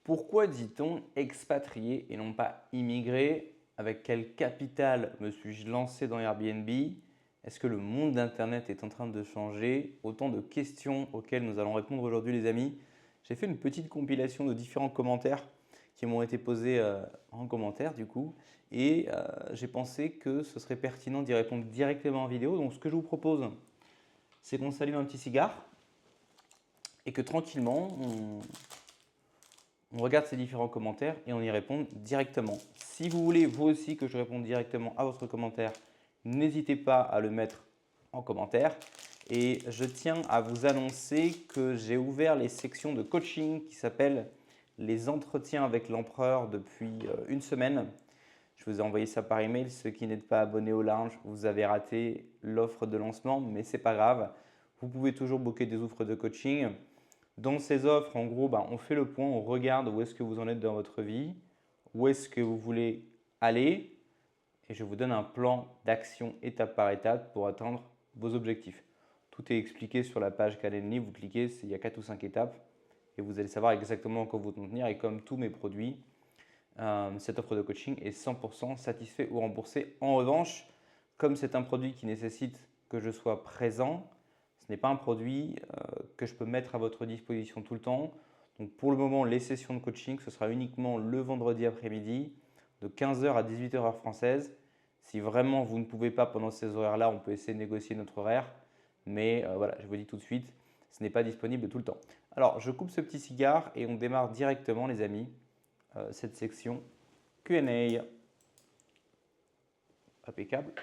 Pourquoi dit-on expatrié et non pas immigré? Avec quel capital me suis-je lancé dans Airbnb? Est-ce que le monde d'Internet est en train de changer? Autant de questions auxquelles nous allons répondre aujourd'hui les amis. J'ai fait une petite compilation de différents commentaires qui m'ont été posés en commentaire du coup et j'ai pensé que ce serait pertinent d'y répondre directement en vidéo. Donc ce que je vous propose, c'est qu'on s'allume un petit cigare et que tranquillement on regarde ces différents commentaires et on y répond directement. Si vous voulez vous aussi que je réponde directement à votre commentaire, n'hésitez pas à le mettre en commentaire. Et je tiens à vous annoncer que j'ai ouvert les sections de coaching qui s'appellent les entretiens avec l'empereur depuis une semaine. Je vous ai envoyé ça par email. Ceux qui n'êtes pas abonnés au lounge, vous avez raté l'offre de lancement, mais ce n'est pas grave. Vous pouvez toujours booker des offres de coaching. Dans ces offres, en gros, on fait le point, on regarde où est-ce que vous en êtes dans votre vie, où est-ce que vous voulez aller et je vous donne un plan d'action étape par étape pour atteindre vos objectifs. Tout est expliqué sur la page Calendly, vous cliquez, il y a 4 ou 5 étapes et vous allez savoir exactement quand vous tenir et comme tous mes produits, cette offre de coaching est 100% satisfait ou remboursé. En revanche, comme c'est un produit qui nécessite que je sois présent, ce n'est pas un produit que je peux mettre à votre disposition tout le temps. Donc pour le moment, les sessions de coaching, ce sera uniquement le vendredi après-midi de 15h à 18h heure française. Si vraiment vous ne pouvez pas pendant ces horaires-là, on peut essayer de négocier notre horaire. Mais voilà, je vous dis tout de suite, ce n'est pas disponible tout le temps. Alors, je coupe ce petit cigare et on démarre directement, les amis, cette section Q&A. Impeccable.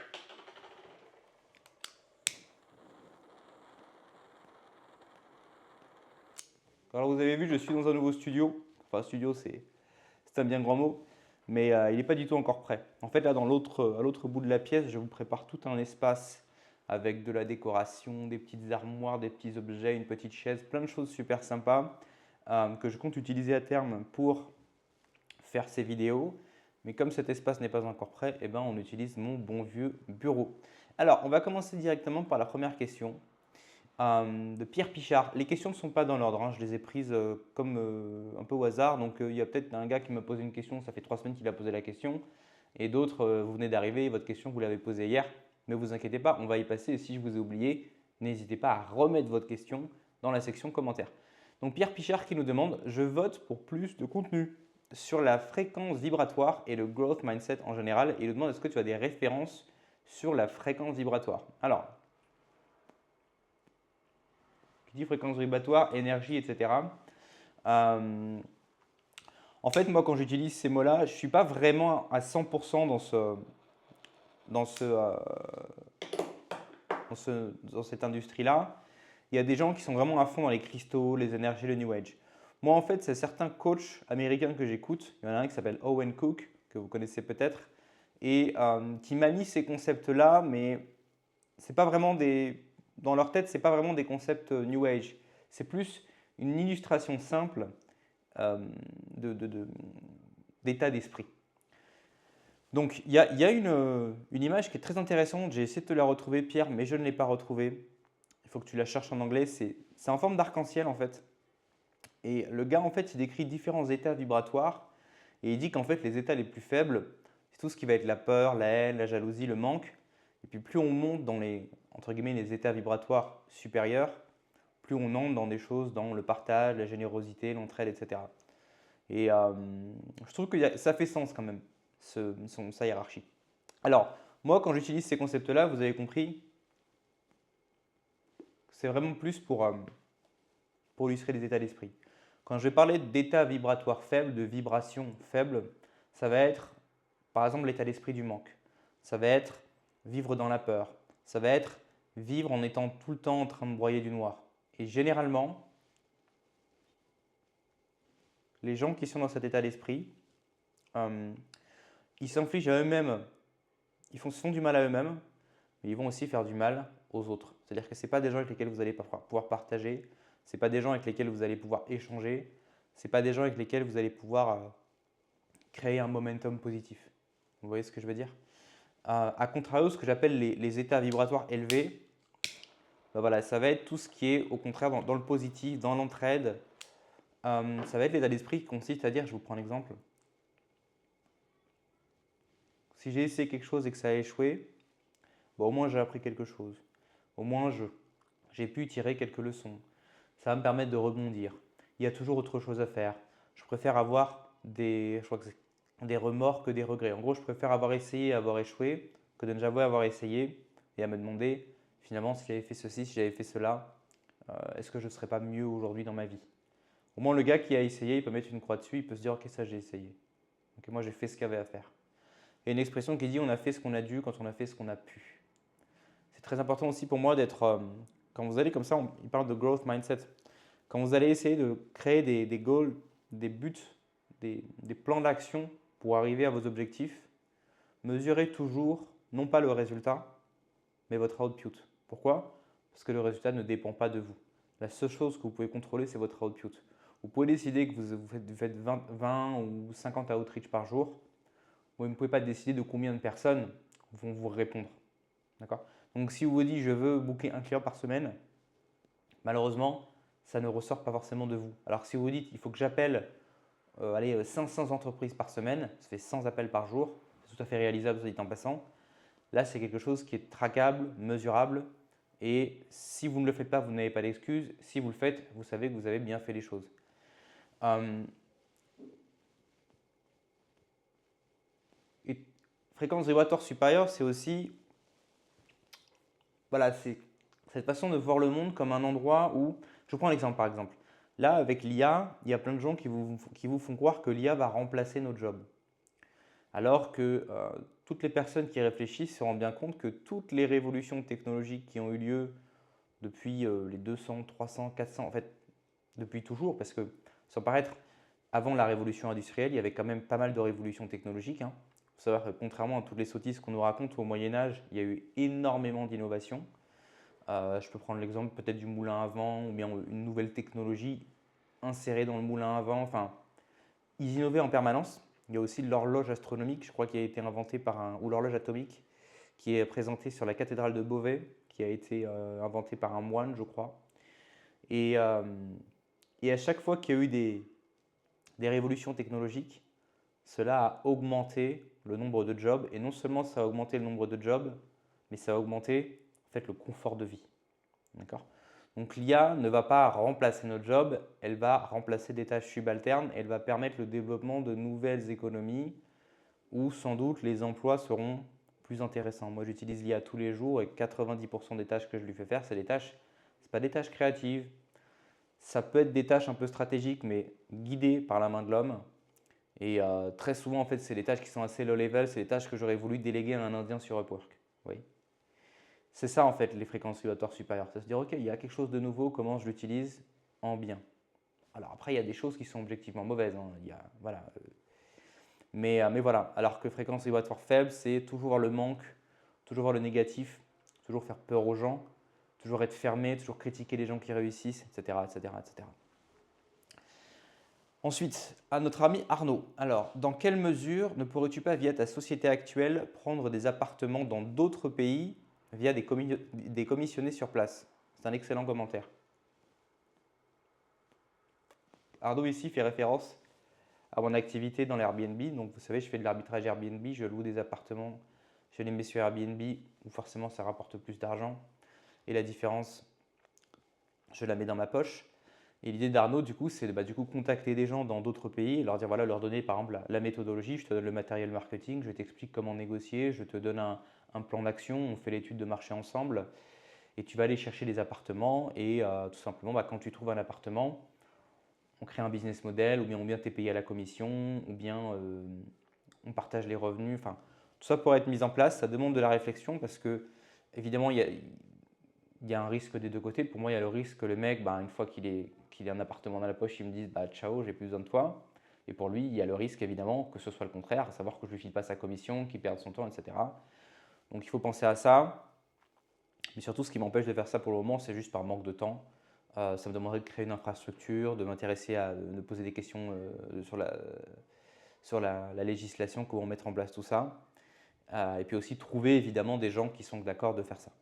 Alors vous avez vu, je suis dans un nouveau studio. Enfin, studio, c'est un bien grand mot, mais il n'est pas du tout encore prêt. En fait, là, à l'autre bout de la pièce, je vous prépare tout un espace avec de la décoration, des petites armoires, des petits objets, une petite chaise, plein de choses super sympas que je compte utiliser à terme pour faire ces vidéos. Mais comme cet espace n'est pas encore prêt, eh ben, on utilise mon bon vieux bureau. Alors, on va commencer directement par la première question de Pierre Pichard. Les questions ne sont pas dans l'ordre, hein. Je les ai prises comme un peu au hasard. Donc il y a peut-être un gars qui m'a posé une question, ça fait 3 semaines qu'il a posé la question. Et d'autres, vous venez d'arriver, votre question, vous l'avez posée hier. Ne vous inquiétez pas, on va y passer. Et si je vous ai oublié, n'hésitez pas à remettre votre question dans la section commentaires. Donc Pierre Pichard qui nous demande, je vote pour plus de contenu sur la fréquence vibratoire et le growth mindset en général. Et il nous demande, est-ce que tu as des références sur la fréquence vibratoire? Alors, fréquence vibratoire, énergie, etc. Euh, en fait, moi, quand j'utilise ces mots-là, je ne suis pas vraiment à 100% dans cette industrie-là. Il y a des gens qui sont vraiment à fond dans les cristaux, les énergies, le New Age. Moi, en fait, c'est certains coachs américains que j'écoute. Il y en a un qui s'appelle Owen Cook, que vous connaissez peut-être, et qui manie ces concepts-là, mais c'est pas vraiment dans leur tête, c'est pas vraiment des concepts New Age. C'est plus une illustration simple euh, d'état d'esprit. Donc, il y a une image qui est très intéressante. J'ai essayé de te la retrouver, Pierre, mais je ne l'ai pas retrouvée. Il faut que tu la cherches en anglais. C'est en forme d'arc-en-ciel, en fait. Et le gars, en fait, il décrit différents états vibratoires. Et il dit qu'en fait, les états les plus faibles, c'est tout ce qui va être la peur, la haine, la jalousie, le manque. Et puis, plus on monte dans entre guillemets, les états vibratoires supérieurs, plus on entre dans des choses, dans le partage, la générosité, l'entraide, etc. Et je trouve que ça fait sens quand même, sa hiérarchie. Alors, moi, quand j'utilise ces concepts-là, vous avez compris, c'est vraiment plus pour illustrer les états d'esprit. Quand je vais parler d'état vibratoire faible, de vibration faible, ça va être, par exemple, l'état d'esprit du manque. Ça va être vivre dans la peur. Ça va être vivre en étant tout le temps en train de broyer du noir. Et généralement, les gens qui sont dans cet état d'esprit, ils s'infligent à eux-mêmes, se font du mal à eux-mêmes, mais ils vont aussi faire du mal aux autres. C'est-à-dire que ce n'est pas des gens avec lesquels vous allez pouvoir partager, ce n'est pas des gens avec lesquels vous allez pouvoir échanger, ce n'est pas des gens avec lesquels vous allez pouvoir créer un momentum positif. Vous voyez ce que je veux dire? A contrario, ce que j'appelle les états vibratoires élevés, voilà, ça va être tout ce qui est au contraire dans le positif, dans l'entraide, ça va être l'état d'esprit qui consiste à dire, je vous prends un exemple. Si j'ai essayé quelque chose et que ça a échoué, bon, au moins j'ai appris quelque chose. Au moins j'ai pu tirer quelques leçons. Ça va me permettre de rebondir. Il y a toujours autre chose à faire. Je préfère avoir je crois que des remords que des regrets. En gros, je préfère avoir essayé et avoir échoué que de ne jamais avoir essayé et à me demander finalement si j'avais fait ceci, si j'avais fait cela, est-ce que je ne serais pas mieux aujourd'hui dans ma vie. Au moins, le gars qui a essayé, il peut mettre une croix dessus, il peut se dire ok, ça j'ai essayé. Ok, moi j'ai fait ce qu'il y avait à faire. Il y a une expression qui dit on a fait ce qu'on a dû quand on a fait ce qu'on a pu. C'est très important aussi pour moi d'être, quand vous allez comme ça, il parle de growth mindset. Quand vous allez essayer de créer des goals, des buts, des plans d'action pour arriver à vos objectifs, mesurez toujours non pas le résultat, mais votre output. Pourquoi? Parce que le résultat ne dépend pas de vous. La seule chose que vous pouvez contrôler, c'est votre output. Vous pouvez décider que vous faites 20 ou 50 outreach par jour, vous ne pouvez pas décider de combien de personnes vont vous répondre. D'accord? Donc si vous vous dites je veux booker un client par semaine, malheureusement, ça ne ressort pas forcément de vous. Alors si vous vous dites il faut que j'appelle 500 entreprises par semaine, ça fait 100 appels par jour, c'est tout à fait réalisable, ça dit en passant. Là, c'est quelque chose qui est traquable, mesurable. Et si vous ne le faites pas, vous n'avez pas d'excuse. Si vous le faites, vous savez que vous avez bien fait les choses. Et fréquence vibratoire supérieure, c'est aussi voilà, c'est cette façon de voir le monde comme un endroit où, je vous prends l'exemple par exemple, là avec l'IA, il y a plein de gens qui vous font croire que l'IA va remplacer nos jobs. Alors que toutes les personnes qui réfléchissent se rendent bien compte que toutes les révolutions technologiques qui ont eu lieu depuis les 200, 300, 400, en fait, depuis toujours, parce que sans paraître, avant la révolution industrielle, il y avait quand même pas mal de révolutions technologiques. Il faut savoir que contrairement à toutes les sottises qu'on nous raconte au Moyen-Âge, il y a eu énormément d'innovations. Je peux prendre l'exemple peut-être du moulin à vent ou bien une nouvelle technologie insérée dans le moulin à vent. Enfin, ils innovaient en permanence. Il y a aussi l'horloge astronomique, je crois, qui a été inventée ou l'horloge atomique, qui est présentée sur la cathédrale de Beauvais, qui a été inventée par un moine, je crois. Et, euh, et à chaque fois qu'il y a eu des révolutions technologiques, cela a augmenté le nombre de jobs. Et non seulement ça a augmenté le nombre de jobs, mais ça a augmenté en fait, le confort de vie. D'accord? Donc l'IA ne va pas remplacer notre job, elle va remplacer des tâches subalternes, elle va permettre le développement de nouvelles économies où sans doute les emplois seront plus intéressants. Moi j'utilise l'IA tous les jours et 90% des tâches que je lui fais faire, c'est pas des tâches créatives. Ça peut être des tâches un peu stratégiques mais guidées par la main de l'homme. Et très souvent en fait c'est des tâches qui sont assez low level, c'est des tâches que j'aurais voulu déléguer à un Indien sur Upwork. Oui. C'est ça en fait les fréquences vibratoires supérieures. C'est se dire ok, il y a quelque chose de nouveau, comment je l'utilise en bien. Alors après, il y a des choses qui sont objectivement mauvaises. Voilà. Mais voilà, alors que fréquence vibratoire faible, c'est toujours voir le manque, toujours voir le négatif, toujours faire peur aux gens, toujours être fermé, toujours critiquer les gens qui réussissent, etc. etc., etc. Ensuite, à notre ami Arnaud. Alors, dans quelle mesure ne pourrais-tu pas, via ta société actuelle, prendre des appartements dans d'autres pays via des commissionnés sur place? C'est un excellent commentaire. Arnaud ici fait référence à mon activité dans l'Airbnb. Donc vous savez, je fais de l'arbitrage Airbnb, je loue des appartements, je les mets sur Airbnb où forcément ça rapporte plus d'argent. Et la différence, je la mets dans ma poche. Et l'idée d'Arnaud, du coup, c'est de contacter des gens dans d'autres pays et leur dire, voilà, leur donner par exemple la méthodologie, je te donne le matériel marketing, je t'explique comment négocier, je te donne un plan d'action, on fait l'étude de marché ensemble et tu vas aller chercher des appartements et tout simplement, quand tu trouves un appartement, on crée un business model ou bien tu es payé à la commission ou bien on partage les revenus. Enfin, tout ça pourrait être mis en place, ça demande de la réflexion parce que évidemment, il y a un risque des deux côtés. Pour moi, il y a le risque que le mec, une fois qu'il a un appartement dans la poche, il me dise ciao, j'ai plus besoin de toi. Et pour lui, il y a le risque évidemment que ce soit le contraire, à savoir que je ne lui file pas sa commission, qu'il perde son temps, etc. Donc il faut penser à ça. Mais surtout, ce qui m'empêche de faire ça pour le moment, c'est juste par manque de temps. Ça me demanderait de créer une infrastructure, de m'intéresser à de poser des questions sur la législation, comment mettre en place tout ça. Et puis aussi trouver évidemment des gens qui sont d'accord de faire ça.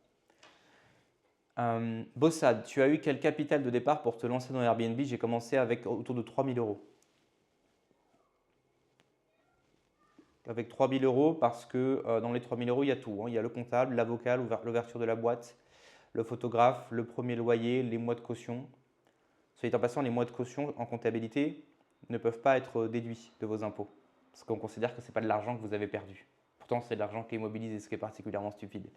Bossad, tu as eu quel capital de départ pour te lancer dans Airbnb? J'ai commencé avec autour de 3 000 euros. Avec 3 000 euros parce que dans les 3 000 euros, il y a tout, hein. Il y a le comptable, l'avocat, l'ouverture de la boîte, le photographe, le premier loyer, les mois de caution. Soit dit en passant, les mois de caution en comptabilité ne peuvent pas être déduits de vos impôts parce qu'on considère que ce n'est pas de l'argent que vous avez perdu. Pourtant, c'est de l'argent qui est immobilisé, ce qui est particulièrement stupide.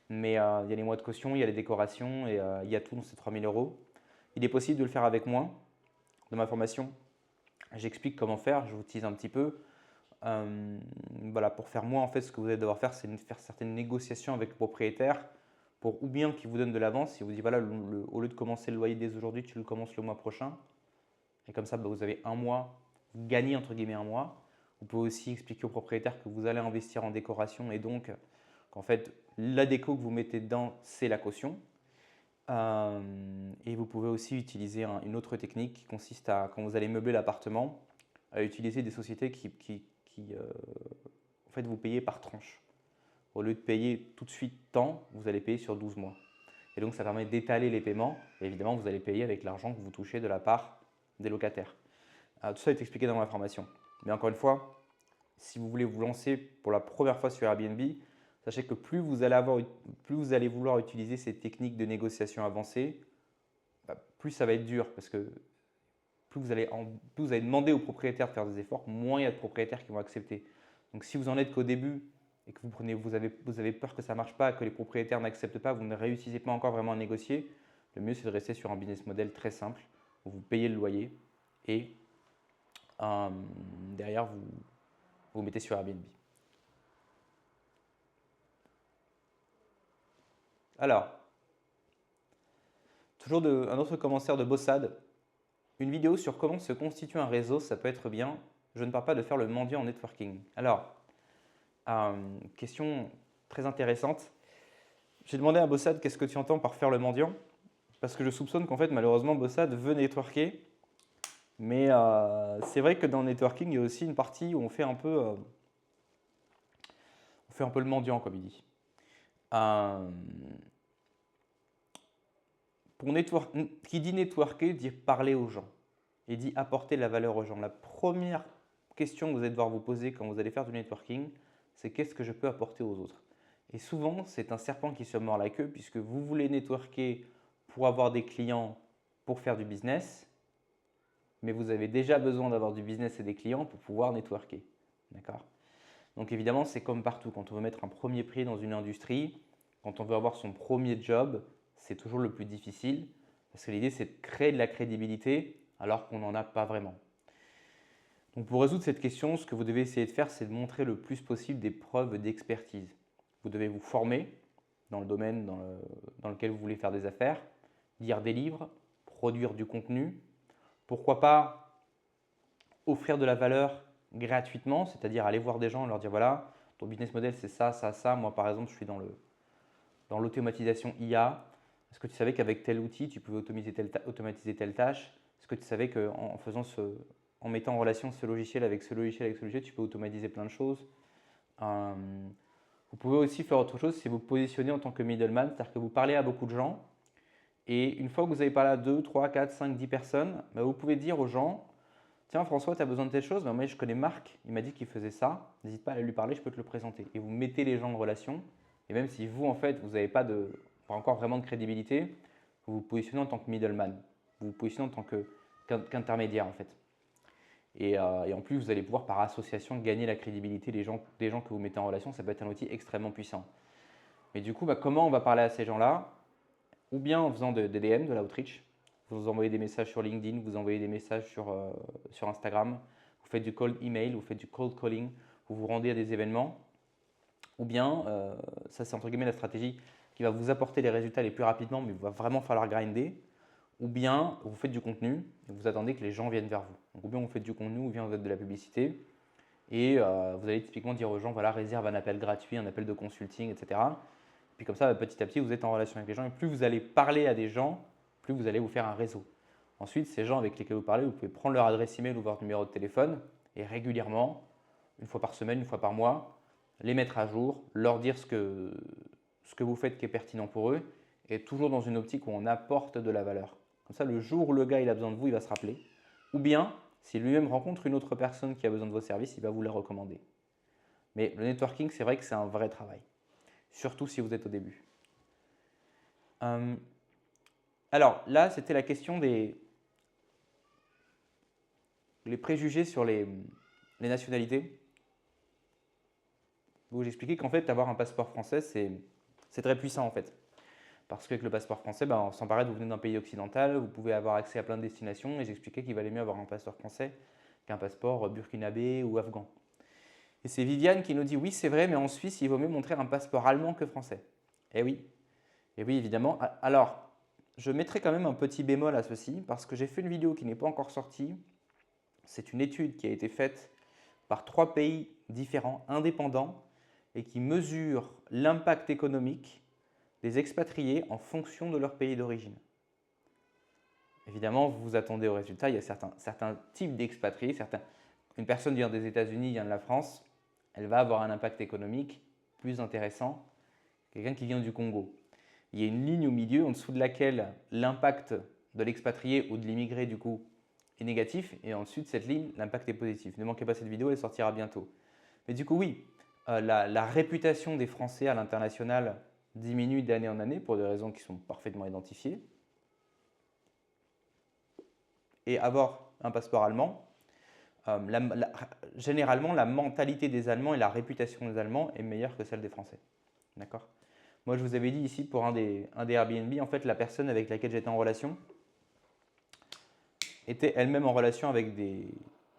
Mais il y a les mois de caution, il y a les décorations et il y a tout dans ces 3 000 euros. Il est possible de le faire avec moins. Dans ma formation, j'explique comment faire, je vous tease un petit peu. Voilà, pour faire moins, en fait, ce que vous allez devoir faire, c'est faire certaines négociations avec le propriétaire pour ou bien qu'il vous donne de l'avance, il vous dit voilà, au lieu de commencer le loyer dès aujourd'hui, tu le commences le mois prochain. Et comme ça, vous avez un mois, vous gagnez entre guillemets un mois. Vous pouvez aussi expliquer au propriétaire que vous allez investir en décoration et donc qu'en fait, la déco que vous mettez dedans, c'est la caution. Et vous pouvez aussi utiliser une autre technique qui consiste à, quand vous allez meubler l'appartement, à utiliser des sociétés qui en fait, vous payez par tranche. Au lieu de payer tout de suite tant, vous allez payer sur 12 mois. Et donc, ça permet d'étaler les paiements. Et évidemment, vous allez payer avec l'argent que vous touchez de la part des locataires. Tout ça est expliqué dans ma formation. Mais encore une fois, si vous voulez vous lancer pour la première fois sur Airbnb, sachez que plus vous allez vouloir utiliser ces techniques de négociation avancées, plus ça va être dur parce que plus vous allez demander aux propriétaires de faire des efforts, moins il y a de propriétaires qui vont accepter. Donc si vous en êtes qu'au début et que vous avez peur que ça ne marche pas, que les propriétaires n'acceptent pas, vous ne réussissez pas encore vraiment à négocier, le mieux c'est de rester sur un business model très simple où vous payez le loyer et derrière vous mettez sur Airbnb. Alors, toujours un autre commentaire de Bossad. Une vidéo sur comment se constitue un réseau, ça peut être bien. Je ne parle pas de faire le mendiant en networking. Alors, question très intéressante. J'ai demandé à Bossad qu'est-ce que tu entends par faire le mendiant, parce que je soupçonne qu'en fait malheureusement Bossad veut networker, mais c'est vrai que dans le networking il y a aussi une partie où on fait un peu le mendiant comme il dit. Qui dit networker dit parler aux gens et dit apporter de la valeur aux gens. La première question que vous allez devoir vous poser quand vous allez faire du networking, c'est qu'est-ce que je peux apporter aux autres? Et souvent, c'est un serpent qui se mord la queue puisque vous voulez networker pour avoir des clients pour faire du business, mais vous avez déjà besoin d'avoir du business et des clients pour pouvoir networker. D'accord? Donc évidemment, c'est comme partout. Quand on veut mettre un premier prix dans une industrie, quand on veut avoir son premier job, c'est toujours le plus difficile parce que l'idée, c'est de créer de la crédibilité alors qu'on n'en a pas vraiment. Donc pour résoudre cette question, ce que vous devez essayer de faire, c'est de montrer le plus possible des preuves d'expertise. Vous devez vous former dans le domaine dans lequel vous voulez faire des affaires, lire des livres, produire du contenu. Pourquoi pas offrir de la valeur gratuitement, c'est-à-dire aller voir des gens et leur dire voilà, ton business model c'est ça, ça, ça. Moi par exemple, je suis dans l'automatisation IA. Est-ce que tu savais qu'avec tel outil, tu pouvais automatiser telle tâche? Est-ce que tu savais qu'en mettant en relation ce logiciel avec ce logiciel, tu peux automatiser plein de choses? Vous pouvez aussi faire autre chose, c'est vous positionner en tant que middleman, c'est-à-dire que vous parlez à beaucoup de gens et une fois que vous avez parlé à 2, 3, 4, 5, 10 personnes, vous pouvez dire aux gens tiens François, tu as besoin de telle chose? Moi je connais Marc, il m'a dit qu'il faisait ça, n'hésite pas à lui parler, je peux te le présenter. Et vous mettez les gens en relation et même si vous en fait vous n'avez pas encore vraiment de crédibilité, vous vous positionnez en tant que middleman, vous vous positionnez en tant qu'intermédiaire en fait. Et en plus, vous allez pouvoir par association gagner la crédibilité des gens que vous mettez en relation. Ça peut être un outil extrêmement puissant. Mais du coup, comment on va parler à ces gens-là? Ou bien en faisant des DM, de l'outreach. Vous envoyez des messages sur LinkedIn, vous envoyez des messages sur Instagram. Vous faites du cold email, vous faites du cold calling, vous vous rendez à des événements. Ou bien, ça c'est entre guillemets la stratégie qui va vous apporter les résultats les plus rapidement, mais il va vraiment falloir grinder. Ou bien vous faites du contenu et vous attendez que les gens viennent vers vous. Donc, ou bien vous faites du contenu ou bien vous faites de la publicité et vous allez typiquement dire aux gens voilà, réserve un appel gratuit, un appel de consulting, etc. Puis comme ça, petit à petit, vous êtes en relation avec les gens et plus vous allez parler à des gens, plus vous allez vous faire un réseau. Ensuite, ces gens avec lesquels vous parlez, vous pouvez prendre leur adresse email ou leur numéro de téléphone et régulièrement, une fois par semaine, une fois par mois, les mettre à jour, leur dire ce que vous faites qui est pertinent pour eux et toujours dans une optique où on apporte de la valeur. Comme ça, le jour où le gars il a besoin de vous, il va se rappeler. Ou bien, si lui-même rencontre une autre personne qui a besoin de vos services, il va vous la recommander. Mais le networking, c'est vrai que c'est un vrai travail, surtout si vous êtes au début. Alors là, c'était la question des les préjugés sur les nationalités, où j'expliquais qu'en fait, avoir un passeport français, c'est très puissant en fait. Parce qu'avec le passeport français, sans paraître, vous venez d'un pays occidental, vous pouvez avoir accès à plein de destinations, et j'expliquais qu'il valait mieux avoir un passeport français qu'un passeport burkinabé ou afghan. Et c'est Viviane qui nous dit oui, c'est vrai, mais en Suisse, il vaut mieux montrer un passeport allemand que français. Eh oui, évidemment. Alors, je mettrai quand même un petit bémol à ceci, parce que j'ai fait une vidéo qui n'est pas encore sortie. C'est une étude qui a été faite par 3 pays différents, indépendants, et qui mesure l'impact économique des expatriés en fonction de leur pays d'origine. Évidemment, vous vous attendez au résultat. Il y a certains types d'expatriés. Une personne vient des États-Unis, vient de la France, elle va avoir un impact économique plus intéressant que quelqu'un qui vient du Congo. Il y a une ligne au milieu en dessous de laquelle l'impact de l'expatrié ou de l'immigré du coup est négatif, et ensuite cette ligne, l'impact est positif. Ne manquez pas cette vidéo, elle sortira bientôt. Mais du coup, oui, la réputation des Français à l'international diminue d'année en année pour des raisons qui sont parfaitement identifiées. Et avoir un passeport allemand, généralement, la mentalité des Allemands et la réputation des Allemands est meilleure que celle des Français. D'accord ? Moi, je vous avais dit ici, pour un des Airbnb, en fait, la personne avec laquelle j'étais en relation était elle-même en relation avec des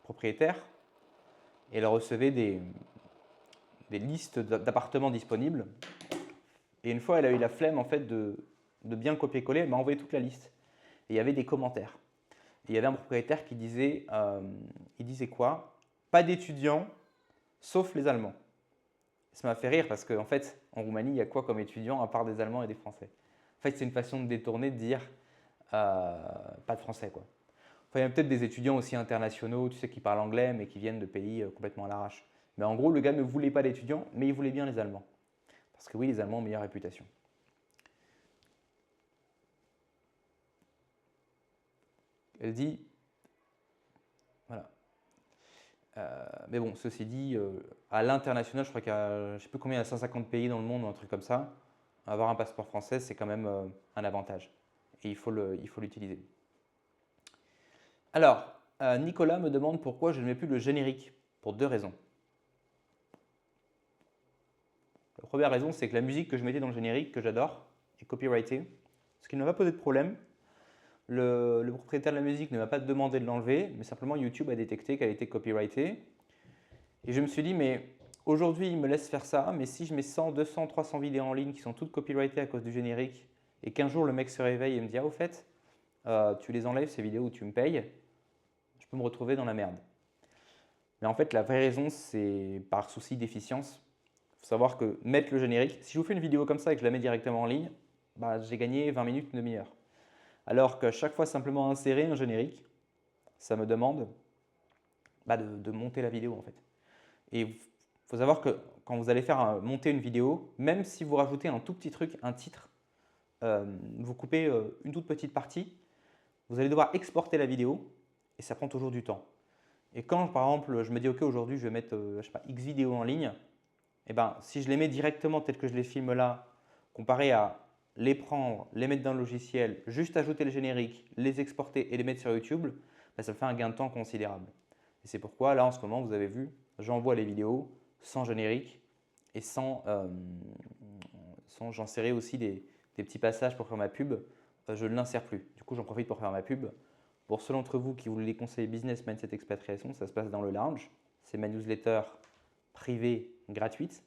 propriétaires et elle recevait des listes d'appartements disponibles. Et une fois, elle a eu la flemme en fait de bien copier-coller, elle m'a envoyé toute la liste. Et il y avait des commentaires. Et il y avait un propriétaire qui disait, il disait quoi? Pas d'étudiants, sauf les Allemands. Ça m'a fait rire parce qu'en fait, en Roumanie, il y a quoi comme étudiants à part des Allemands et des Français? En fait, c'est une façon de détourner, de dire pas de Français, quoi. Enfin, il y a peut-être des étudiants aussi internationaux, tu sais, qui parlent anglais, mais qui viennent de pays complètement à l'arrache. Mais en gros, le gars ne voulait pas d'étudiants, mais il voulait bien les Allemands. Parce que oui, les Allemands ont meilleure réputation. Elle dit, voilà. Mais bon, ceci dit, à l'international, je crois qu'il y a, je ne sais plus combien, il y a 150 pays dans le monde ou un truc comme ça. Avoir un passeport français, c'est quand même un avantage. Et il faut l'utiliser. Alors, Nicolas me demande pourquoi je ne mets plus le générique. Pour 2 raisons. La première raison, c'est que la musique que je mettais dans le générique, que j'adore, est copyrightée. Ce qui ne m'a pas posé de problème. Le propriétaire de la musique ne m'a pas demandé de l'enlever, mais simplement YouTube a détecté qu'elle était copyrightée. Et je me suis dit, mais aujourd'hui, il me laisse faire ça, mais si je mets 100, 200, 300 vidéos en ligne qui sont toutes copyrightées à cause du générique, et qu'un jour le mec se réveille et me dit, ah au fait, tu les enlèves ces vidéos où tu me payes, je peux me retrouver dans la merde. Mais en fait, la vraie raison, c'est par souci d'efficience. Il faut savoir que mettre le générique, si je vous fais une vidéo comme ça et que je la mets directement en ligne, j'ai gagné 20 minutes, une demi-heure. Alors qu'à chaque fois simplement insérer un générique, ça me demande de monter la vidéo en fait. Et il faut savoir que quand vous allez faire monter une vidéo, même si vous rajoutez un tout petit truc, un titre, vous coupez une toute petite partie, vous allez devoir exporter la vidéo et ça prend toujours du temps. Et quand par exemple je me dis ok aujourd'hui je vais mettre je sais pas, X vidéos en ligne, et si je les mets directement telles que je les filme là, comparé à les prendre, les mettre dans le logiciel, juste ajouter le générique, les exporter et les mettre sur YouTube, ça me fait un gain de temps considérable. Et c'est pourquoi là en ce moment vous avez vu, j'envoie les vidéos sans générique et sans j'insérais aussi des petits passages pour faire ma pub, je ne l'insère plus. Du coup j'en profite pour faire ma pub. Pour ceux d'entre vous qui voulaient les conseils business, mindset, expatriation, ça se passe dans le lounge. C'est ma newsletter privée gratuite.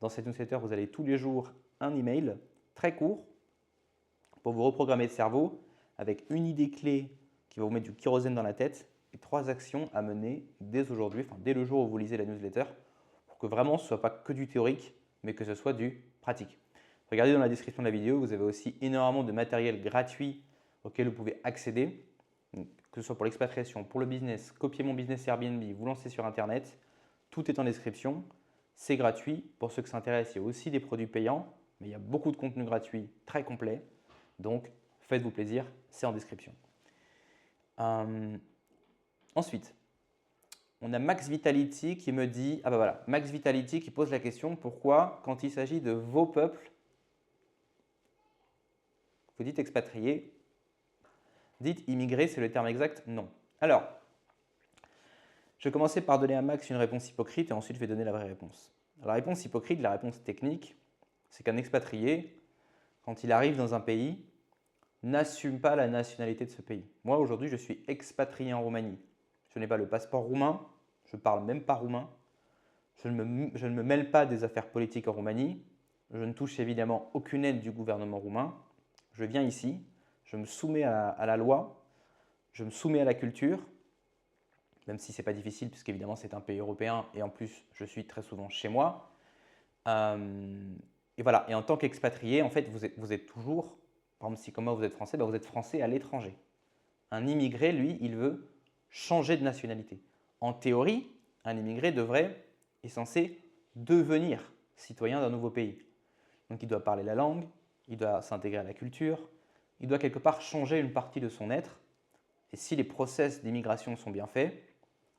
Dans cette newsletter, vous avez tous les jours un email très court pour vous reprogrammer le cerveau avec une idée clé qui va vous mettre du kérosène dans la tête et 3 actions à mener dès aujourd'hui, dès le jour où vous lisez la newsletter, pour que vraiment ce ne soit pas que du théorique, mais que ce soit du pratique. Regardez dans la description de la vidéo, vous avez aussi énormément de matériel gratuit auquel vous pouvez accéder, que ce soit pour l'expatriation, pour le business, copier mon business Airbnb, vous lancer sur Internet, tout est en description. C'est gratuit. Pour ceux qui s'intéressent, il y a aussi des produits payants. mais il y a beaucoup de contenu gratuit très complet. Donc, faites-vous plaisir, c'est en description. Ensuite, on a Max Vitality qui me dit, ah bah voilà, Max Vitality qui pose la question, pourquoi quand il s'agit de vos peuples, vous dites expatriés, dites immigrés, c'est le terme exact? Non. Alors, je vais commencer par donner à Max une réponse hypocrite et ensuite je vais donner la vraie réponse. La réponse hypocrite, la réponse technique, c'est qu'un expatrié, quand il arrive dans un pays, n'assume pas la nationalité de ce pays. Moi, aujourd'hui, je suis expatrié en Roumanie. Je n'ai pas le passeport roumain, je ne parle même pas roumain, je ne me mêle pas des affaires politiques en Roumanie, je ne touche évidemment aucune aide du gouvernement roumain. Je viens ici, je me soumets à la loi, je me soumets à la culture, même si ce n'est pas difficile, puisqu'évidemment c'est un pays européen et en plus je suis très souvent chez moi. Et voilà, et en tant qu'expatrié, en fait, vous êtes toujours, par exemple, si comme moi vous êtes français, vous êtes français à l'étranger. Un immigré, lui, il veut changer de nationalité. En théorie, un immigré est censé devenir citoyen d'un nouveau pays. Donc il doit parler la langue, il doit s'intégrer à la culture, il doit quelque part changer une partie de son être. Et si les process d'immigration sont bien faits,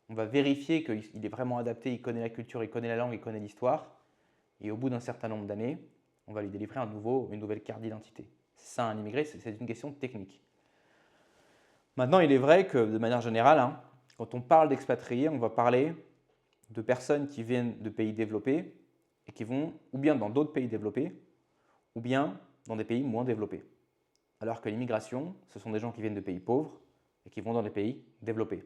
on va vérifier qu'il est vraiment adapté, il connaît la culture, il connaît la langue, il connaît l'histoire. Et au bout d'un certain nombre d'années, on va lui délivrer une nouvelle carte d'identité. C'est ça un immigré, c'est une question technique. Maintenant, il est vrai que de manière générale, quand on parle d'expatriés, on va parler de personnes qui viennent de pays développés et qui vont ou bien dans d'autres pays développés ou bien dans des pays moins développés. Alors que l'immigration, ce sont des gens qui viennent de pays pauvres et qui vont dans des pays développés.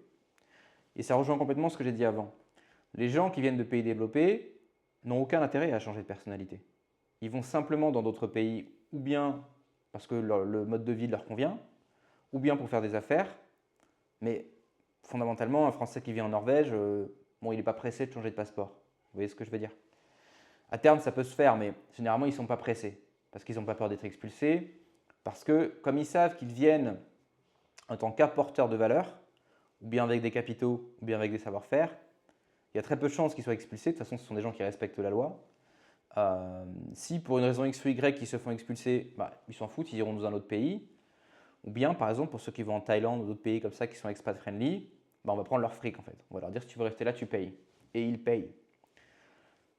Et ça rejoint complètement ce que j'ai dit avant. Les gens qui viennent de pays développés n'ont aucun intérêt à changer de personnalité. Ils vont simplement dans d'autres pays, ou bien parce que le mode de vie leur convient, ou bien pour faire des affaires. Mais fondamentalement, un Français qui vit en Norvège, il n'est pas pressé de changer de passeport. Vous voyez ce que je veux dire? À terme, ça peut se faire, mais généralement, ils ne sont pas pressés. Parce qu'ils n'ont pas peur d'être expulsés. Parce que, comme ils savent qu'ils viennent en tant qu'apporteurs de valeur, ou bien avec des capitaux, ou bien avec des savoir-faire, il y a très peu de chances qu'ils soient expulsés. De toute façon, ce sont des gens qui respectent la loi. Si pour une raison X ou Y ils se font expulser, ils s'en foutent, ils iront dans un autre pays. Ou bien, par exemple, pour ceux qui vont en Thaïlande ou d'autres pays comme ça qui sont expat friendly, on va prendre leur fric en fait. On va leur dire si tu veux rester là, tu payes. Et ils payent.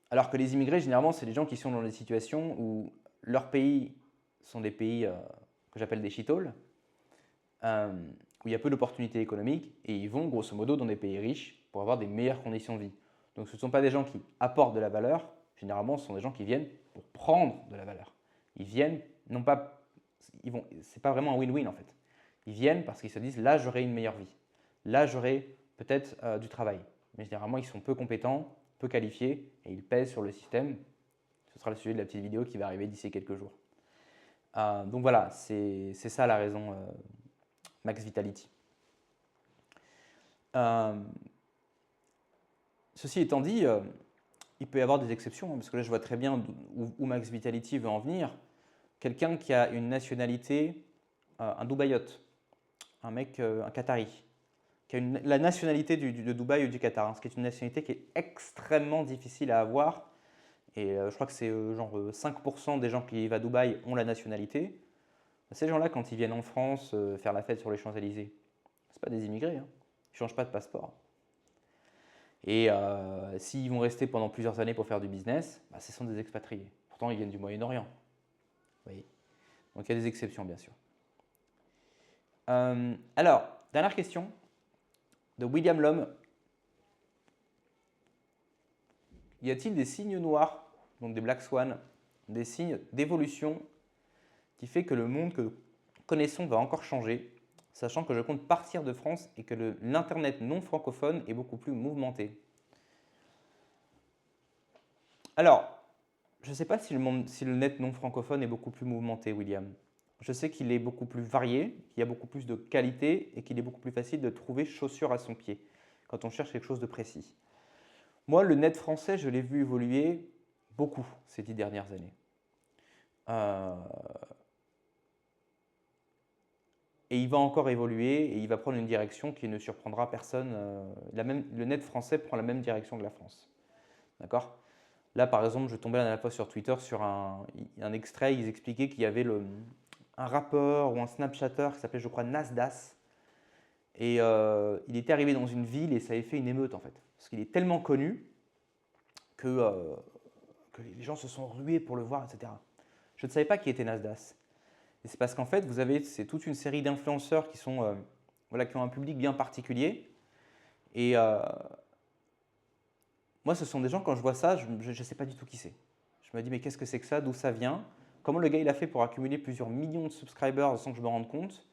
Alors que les immigrés, généralement, c'est des gens qui sont dans des situations où leurs pays sont des pays que j'appelle des shitholes, où il y a peu d'opportunités économiques et ils vont grosso modo dans des pays riches pour avoir des meilleures conditions de vie. Donc ce ne sont pas des gens qui apportent de la valeur, généralement ce sont des gens qui viennent pour prendre de la valeur. Ils viennent, non pas, c'est pas vraiment un win-win en fait. Ils viennent parce qu'ils se disent là j'aurai une meilleure vie, là j'aurai peut-être du travail. Mais généralement ils sont peu compétents, peu qualifiés et ils pèsent sur le système. Ce sera le sujet de la petite vidéo qui va arriver d'ici quelques jours. Donc voilà, c'est ça la raison Max Vitality. Ceci étant dit, il peut y avoir des exceptions, parce que là je vois très bien où Max Vitality veut en venir. Quelqu'un qui a une nationalité, un Dubaïote, un mec, un Qatari, qui a la nationalité de Dubaï ou du Qatar, ce qui est une nationalité qui est extrêmement difficile à avoir. Et je crois que c'est genre 5% des gens qui vivent à Dubaï ont la nationalité. Ces gens-là, quand ils viennent en France faire la fête sur les Champs-Élysées, ce pas des immigrés, ils ne changent pas de passeport. Et s'ils vont rester pendant plusieurs années pour faire du business, ce sont des expatriés. Pourtant, ils viennent du Moyen-Orient. Vous voyez. Donc, il y a des exceptions, bien sûr. Alors, dernière question de William Lhomme. Y a-t-il des signes noirs, donc des black swans, des signes d'évolution qui fait que le monde que nous connaissons va encore changer, sachant que je compte partir de France et que l'Internet non francophone est beaucoup plus mouvementé? Alors, je ne sais pas si le net non francophone est beaucoup plus mouvementé, William. Je sais qu'il est beaucoup plus varié, qu'il y a beaucoup plus de qualité et qu'il est beaucoup plus facile de trouver chaussure à son pied quand on cherche quelque chose de précis. Moi, le net français, je l'ai vu évoluer beaucoup ces 10 dernières années. Et il va encore évoluer et il va prendre une direction qui ne surprendra personne. Le net français prend la même direction que la France. D'accord ? Là, par exemple, je tombais la dernière fois sur Twitter sur un extrait, ils expliquaient qu'il y avait un rappeur ou un Snapchatter qui s'appelait, je crois, Nasdaq. Et il était arrivé dans une ville et ça avait fait une émeute en fait. Parce qu'il est tellement connu que les gens se sont rués pour le voir, etc. Je ne savais pas qui était Nasdaq. Et c'est parce qu'en fait, c'est toute une série d'influenceurs qui sont, voilà, qui ont un public bien particulier. Et moi, ce sont des gens, quand je vois ça, je ne sais pas du tout qui c'est. Je me dis, mais qu'est-ce que c'est que ça? D'où ça vient? Comment le gars il a fait pour accumuler plusieurs millions de subscribers sans que je me rende compte?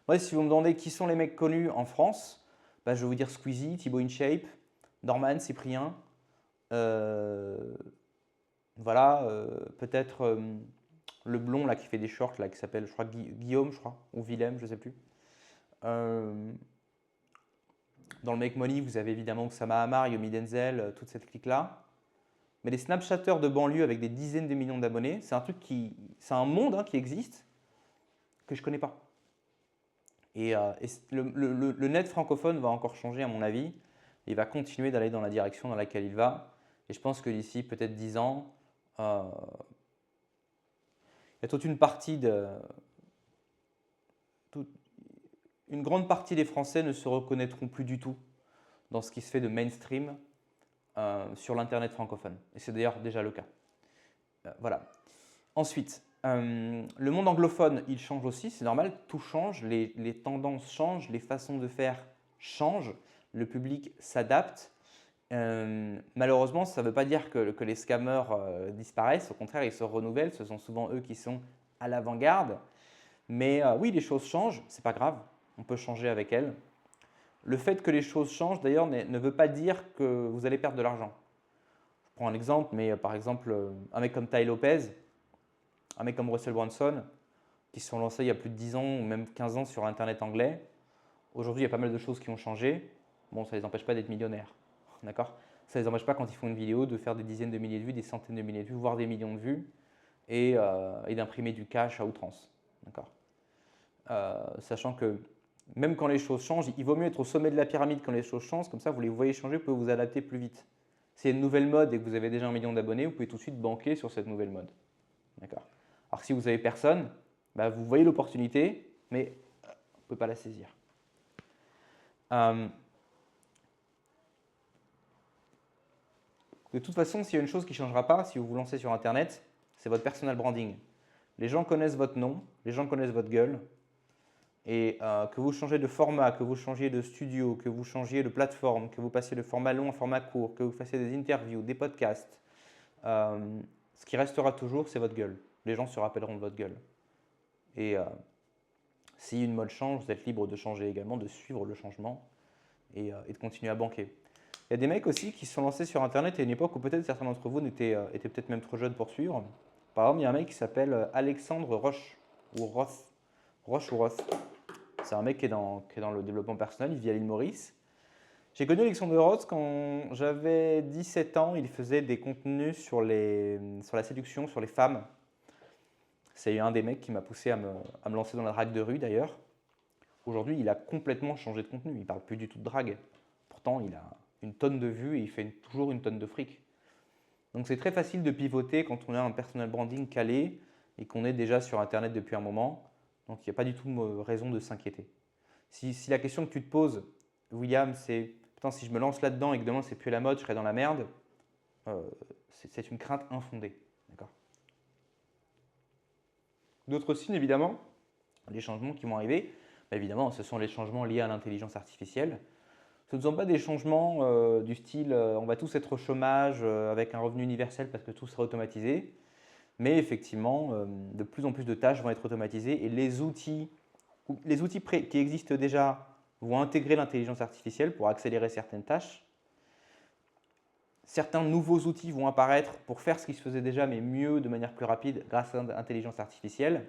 Moi, si vous me demandez qui sont les mecs connus en France, bah, je vais vous dire Squeezie, Thibaut InShape, Norman, Cyprien. Voilà, peut-être le blond là qui fait des shorts là qui s'appelle, je crois Guillaume, je crois, ou Willem, je sais plus. Dans le Make Money, vous avez évidemment Oussama Hamar, Yomi Denzel, toute cette clique-là. Mais les Snapchatters de banlieue avec des dizaines de millions d'abonnés, c'est un monde hein, qui existe que je ne connais pas. Et le net francophone va encore changer à mon avis. Il va continuer d'aller dans la direction dans laquelle il va. Et je pense que d'ici peut-être 10 ans, il y a toute une partie une grande partie des Français ne se reconnaîtront plus du tout dans ce qui se fait de mainstream sur l'internet francophone. Et c'est d'ailleurs déjà le cas. Voilà. Ensuite, le monde anglophone, il change aussi, c'est normal, tout change, les tendances changent, les façons de faire changent, le public s'adapte. Malheureusement, ça ne veut pas dire que les scammers disparaissent, au contraire, ils se renouvellent, ce sont souvent eux qui sont à l'avant-garde. Mais oui, les choses changent, c'est pas grave, on peut changer avec elles. Le fait que les choses changent, d'ailleurs, ne veut pas dire que vous allez perdre de l'argent. Je prends un exemple, mais par exemple, un mec comme Tai Lopez, un mec comme Russell Brunson, qui se sont lancés il y a plus de 10 ans ou même 15 ans sur Internet anglais. Aujourd'hui, il y a pas mal de choses qui ont changé. Bon, ça ne les empêche pas d'être millionnaires. D'accord? Ça ne les empêche pas, quand ils font une vidéo, de faire des dizaines de milliers de vues, des centaines de milliers de vues, voire des millions de vues, et d'imprimer du cash à outrance. D'accord? Sachant que même quand les choses changent, il vaut mieux être au sommet de la pyramide quand les choses changent, comme ça vous les voyez changer, vous pouvez vous adapter plus vite. Si il y a une nouvelle mode et que vous avez déjà 1 million d'abonnés, vous pouvez tout de suite banquer sur cette nouvelle mode. D'accord? Alors si vous n'avez personne, bah, vous voyez l'opportunité, mais vous ne pouvez pas la saisir. De toute façon, s'il y a une chose qui ne changera pas, si vous vous lancez sur Internet, c'est votre personal branding. Les gens connaissent votre nom, les gens connaissent votre gueule, et que vous changez de format, que vous changiez de studio, que vous changiez de plateforme, que vous passiez de format long à format court, que vous fassiez des interviews, des podcasts, ce qui restera toujours, c'est votre gueule. Les gens se rappelleront de votre gueule. Et si une mode change, vous êtes libre de changer également, de suivre le changement et de continuer à banquer. Il y a des mecs aussi qui se sont lancés sur Internet à une époque où peut-être certains d'entre vous étaient peut-être même trop jeunes pour suivre. Par exemple, il y a un mec qui s'appelle Alexandre Roche, ou Roth. Roche ou Roth. C'est un mec qui est dans le développement personnel, il vit à l'île Maurice. J'ai connu Alexandre Roth quand j'avais 17 ans, il faisait des contenus sur la séduction, sur les femmes. C'est un des mecs qui m'a poussé à me lancer dans la drague de rue d'ailleurs. Aujourd'hui, il a complètement changé de contenu, il ne parle plus du tout de drague. Pourtant, il a une tonne de vues et il fait toujours une tonne de fric. Donc c'est très facile de pivoter quand on a un personal branding calé et qu'on est déjà sur Internet depuis un moment. Donc il n'y a pas du tout raison de s'inquiéter. Si la question que tu te poses, William, c'est « Putain, si je me lance là-dedans et que demain c'est plus la mode, je serai dans la merde », c'est une crainte infondée. D'autres signes, évidemment, les changements qui vont arriver, évidemment, ce sont les changements liés à l'intelligence artificielle. Ce ne sont pas des changements du style on va tous être au chômage avec un revenu universel parce que tout sera automatisé. Mais effectivement, de plus en plus de tâches vont être automatisées et les outils qui existent déjà vont intégrer l'intelligence artificielle pour accélérer certaines tâches. Certains nouveaux outils vont apparaître pour faire ce qui se faisait déjà, mais mieux, de manière plus rapide, grâce à l'intelligence artificielle.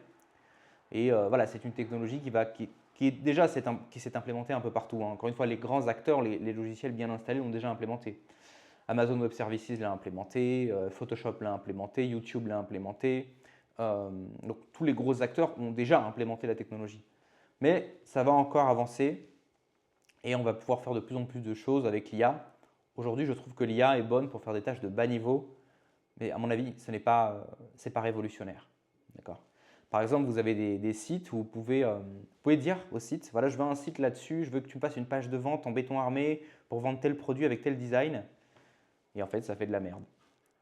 Et voilà, c'est une technologie qui s'est implémentée un peu partout. Encore une fois, les grands acteurs, les logiciels bien installés l'ont déjà implémenté. Amazon Web Services l'a implémenté, Photoshop l'a implémenté, YouTube l'a implémenté. Donc tous les gros acteurs ont déjà implémenté la technologie. Mais ça va encore avancer et on va pouvoir faire de plus en plus de choses avec l'IA. Aujourd'hui, je trouve que l'IA est bonne pour faire des tâches de bas niveau, mais à mon avis, c'est pas révolutionnaire. D'accord. Par exemple, vous avez des sites où vous pouvez dire au site, voilà, je veux un site là-dessus, je veux que tu me fasses une page de vente en béton armé pour vendre tel produit avec tel design. Et en fait, ça fait de la merde.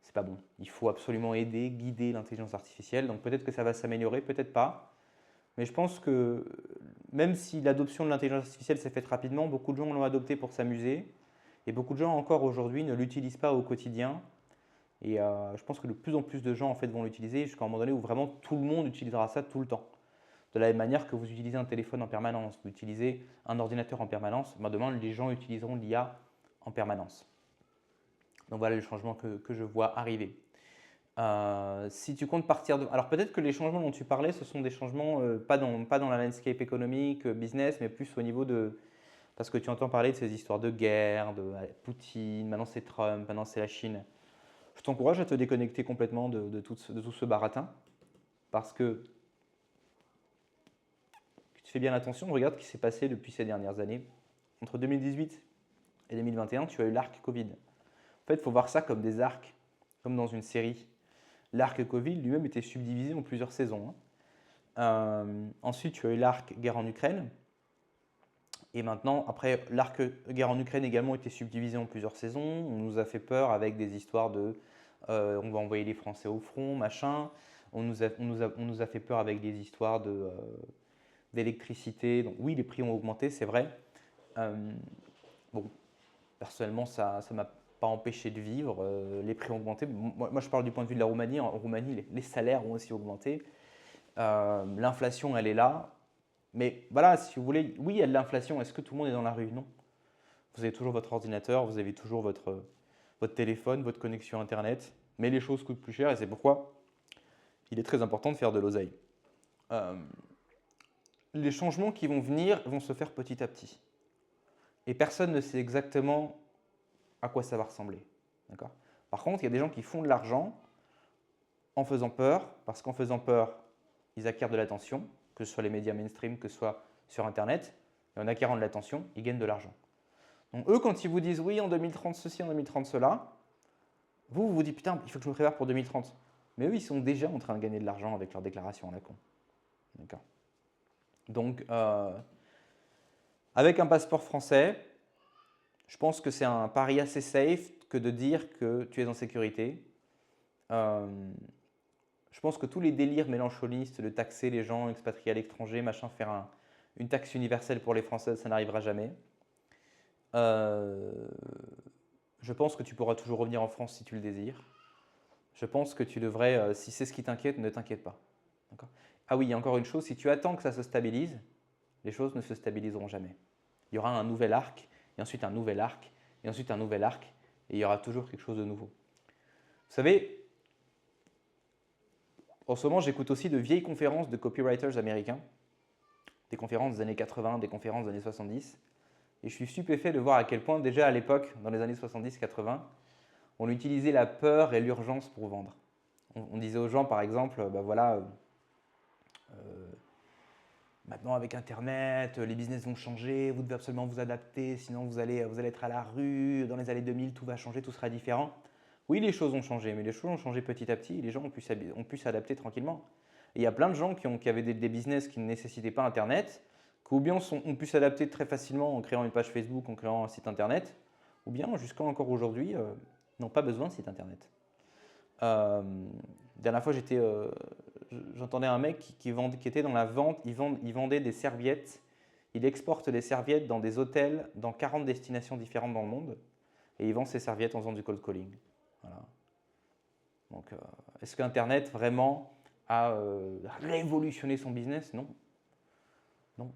C'est pas bon. Il faut absolument aider, guider l'intelligence artificielle. Donc peut-être que ça va s'améliorer, peut-être pas. Mais je pense que même si l'adoption de l'intelligence artificielle s'est faite rapidement, beaucoup de gens l'ont adopté pour s'amuser. Et beaucoup de gens encore aujourd'hui ne l'utilisent pas au quotidien. Et je pense que de plus en plus de gens en fait, vont l'utiliser jusqu'à un moment donné où vraiment tout le monde utilisera ça tout le temps. De la même manière que vous utilisez un téléphone en permanence, vous utilisez un ordinateur en permanence, ben demain les gens utiliseront l'IA en permanence. Donc voilà les changements que je vois arriver. Si tu comptes partir de... Alors peut-être que les changements dont tu parlais, ce sont des changements pas dans la landscape économique, business, mais plus au niveau de... Parce que tu entends parler de ces histoires de guerre, de Poutine, maintenant c'est Trump, maintenant c'est la Chine. Je t'encourage à te déconnecter complètement de tout ce baratin, parce que tu fais bien attention, regarde ce qui s'est passé depuis ces dernières années. Entre 2018 et 2021, tu as eu l'arc Covid. En fait, il faut voir ça comme des arcs, comme dans une série. L'arc Covid lui-même était subdivisé en plusieurs saisons. Ensuite, tu as eu l'arc guerre en Ukraine. Et maintenant, après, l'arc guerre en Ukraine également était subdivisé en plusieurs saisons. On nous a fait peur avec des histoires de on va envoyer les Français au front, machin. On nous a fait peur avec des histoires d'électricité. Donc oui, les prix ont augmenté, c'est vrai. Bon, personnellement, ça ne m'a pas empêché de vivre. Les prix ont augmenté. Moi, je parle du point de vue de la Roumanie. En Roumanie, les salaires ont aussi augmenté. L'inflation, elle est là. Mais voilà, si vous voulez, oui, il y a de l'inflation. Est-ce que tout le monde est dans la rue? Non. Vous avez toujours votre ordinateur, vous avez toujours votre téléphone, votre connexion Internet. Mais les choses coûtent plus cher et c'est pourquoi il est très important de faire de l'oseille. Les changements qui vont venir vont se faire petit à petit. Et personne ne sait exactement à quoi ça va ressembler. D'accord. Par contre, il y a des gens qui font de l'argent en faisant peur, parce qu'en faisant peur, ils acquièrent de l'attention, que ce soit les médias mainstream, que ce soit sur Internet, et en acquérant de l'attention, ils gagnent de l'argent. Donc eux, quand ils vous disent oui, en 2030 ceci, en 2030 cela, vous vous dites putain, il faut que je me prépare pour 2030. Mais eux, ils sont déjà en train de gagner de l'argent avec leur déclaration à la con. D'accord. Donc, avec un passeport français, je pense que c'est un pari assez safe que de dire que tu es en sécurité. Je pense que tous les délires mélanchonistes de taxer les gens expatriés à l'étranger, machin, faire une taxe universelle pour les Français, ça n'arrivera jamais. Je pense que tu pourras toujours revenir en France si tu le désires. Je pense que tu devrais, si c'est ce qui t'inquiète, ne t'inquiète pas. Ah oui, il y a encore une chose, si tu attends que ça se stabilise, les choses ne se stabiliseront jamais. Il y aura un nouvel arc, et ensuite un nouvel arc, et ensuite un nouvel arc, et il y aura toujours quelque chose de nouveau. Vous savez, en ce moment, j'écoute aussi de vieilles conférences de copywriters américains, des conférences des années 80, des conférences des années 70, et je suis stupéfait de voir à quel point, déjà à l'époque, dans les années 70-80, on utilisait la peur et l'urgence pour vendre. On disait aux gens, par exemple, bah voilà, maintenant avec Internet, les business vont changer, vous devez absolument vous adapter, sinon vous allez être à la rue, dans les années 2000, tout va changer, tout sera différent. Oui, les choses ont changé, mais les choses ont changé petit à petit et les gens ont pu s'adapter tranquillement. Et il y a plein de gens qui avaient des business qui ne nécessitaient pas Internet, qui ou bien ont pu s'adapter très facilement en créant une page Facebook, en créant un site Internet, ou bien jusqu'à encore aujourd'hui, n'ont pas besoin de site Internet. Dernière fois, j'entendais un mec qui était dans la vente, il vendait des serviettes, il exporte des serviettes dans des hôtels dans 40 destinations différentes dans le monde, et il vend ses serviettes en faisant du cold calling. Voilà. Donc, est-ce qu'Internet vraiment a révolutionné son business? Non. Non.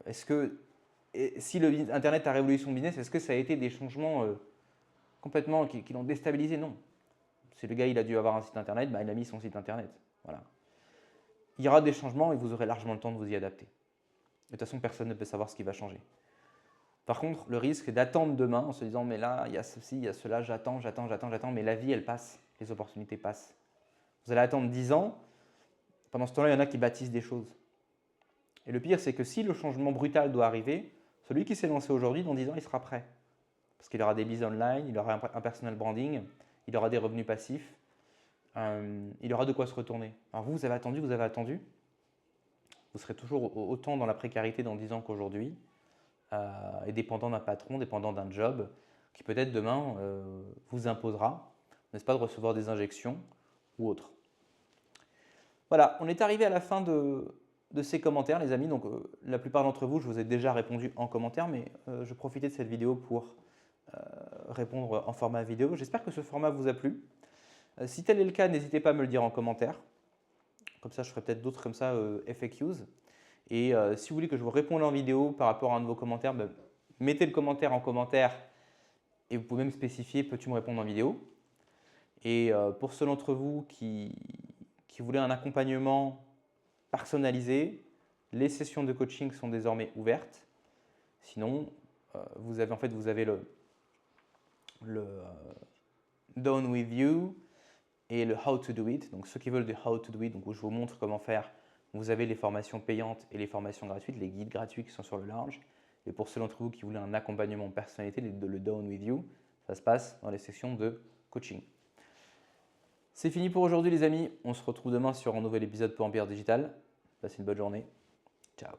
Est-ce que si Internet a révolutionné son business, est-ce que ça a été des changements complètement qui l'ont déstabilisé? Non. Si le gars il a dû avoir un site Internet, bah, il a mis son site Internet. Voilà. Il y aura des changements et vous aurez largement le temps de vous y adapter. De toute façon, personne ne peut savoir ce qui va changer. Par contre, le risque est d'attendre demain en se disant mais là, il y a ceci, il y a cela, j'attends, mais la vie, elle passe, les opportunités passent. Vous allez attendre 10 ans, pendant ce temps-là, il y en a qui bâtissent des choses. Et le pire, c'est que si le changement brutal doit arriver, celui qui s'est lancé aujourd'hui, dans 10 ans, il sera prêt. Parce qu'il aura des bises online, il aura un personal branding, il aura des revenus passifs, il y aura de quoi se retourner. Alors vous avez attendu, vous serez toujours autant dans la précarité dans 10 ans qu'aujourd'hui, et dépendant d'un patron, dépendant d'un job, qui peut-être demain vous imposera, n'est-ce pas, de recevoir des injections ou autre. Voilà, on est arrivé à la fin de ces commentaires, les amis. Donc, la plupart d'entre vous, je vous ai déjà répondu en commentaire, mais je profitais de cette vidéo pour répondre en format vidéo. J'espère que ce format vous a plu. Si tel est le cas, n'hésitez pas à me le dire en commentaire. Comme ça, je ferai peut-être d'autres comme ça, FAQs. Et si vous voulez que je vous réponde en vidéo par rapport à un de vos commentaires, ben, mettez le commentaire en commentaire et vous pouvez même spécifier « peux-tu me répondre en vidéo ?» Et pour ceux d'entre vous qui voulaient un accompagnement personnalisé, les sessions de coaching sont désormais ouvertes. Sinon, vous avez le Done With You et le How to Do It. Donc ceux qui veulent du How to Do It, donc où je vous montre comment faire, vous avez les formations payantes et les formations gratuites, les guides gratuits qui sont sur le large. Et pour ceux d'entre vous qui voulaient un accompagnement personnalisé, le Done With You, ça se passe dans les sessions de coaching. C'est fini pour aujourd'hui les amis, on se retrouve demain sur un nouvel épisode pour Empire Digital. Passez une bonne journée, ciao.